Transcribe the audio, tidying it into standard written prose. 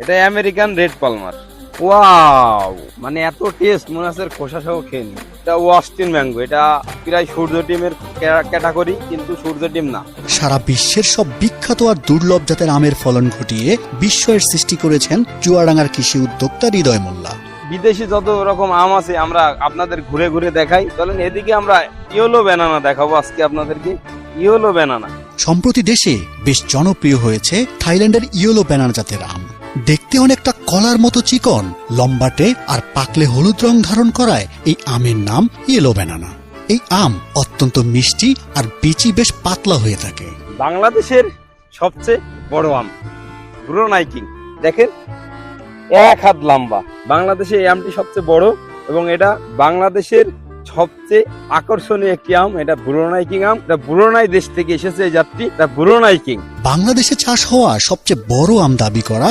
এটা American red Palmer. Wow, মানে এত টেস্ট মনে হচ্ছে খোসা সহ খেয়ে নি। এটা ওয়াস্টিন ম্যাঙ্গো, এটা প্রায় সূর্য ডিমের ক্যাটাগরি, কিন্তু সূর্য ডিম না। সারা বিশ্বের সব বিখ্যাত আর দুর্লভ জাতের আমের ফলন ঘটিয়ে বিস্ময়ের সৃষ্টি করেছেন চুয়াডাঙ্গার কৃষি উদ্যোক্তা হৃদয় মোল্লা। বিদেশি যত রকম আম আছে আমরা আপনাদের ঘুরে ঘুরে দেখাই। চলেন এদিকে আমরা ইয়েলো ব্যানানা দেখাবো আজকে আপনাদেরকে। ইয়েলো ব্যানানা সম্প্রতি দেশে বেশ জনপ্রিয় হয়েছে থাইল্যান্ডের ইয়েলো ব্যানানা জাতের আম। দেখতে অনেকটা কলার মতো চিকন, লম্বাটে আর পাকলে হলুদ রং ধারণ করায় এই আমের নাম ইয়েলো ব্যানানা। এই আম অত্যন্ত মিষ্টি আর বিচি বেশ পাতলা হয়ে থাকে। বাংলাদেশের সবচেয়ে বড় আম ব্রুনাই কিং, দেখেন 1 হাত লম্বা। বাংলাদেশে এই আমটি সবচেয়ে বড় এবং এটা বাংলাদেশের সবচেয়ে আকর্ষণীয় একটি আম। এটা ব্রুনাই কিং আম। এটা ব্রুনাই দেশ থেকে এসেছে এই জাতটি, এটা ব্রুনাই কিং। বাংলাদেশে চাষ হওয়া সবচেয়ে বড় আম দাবি করা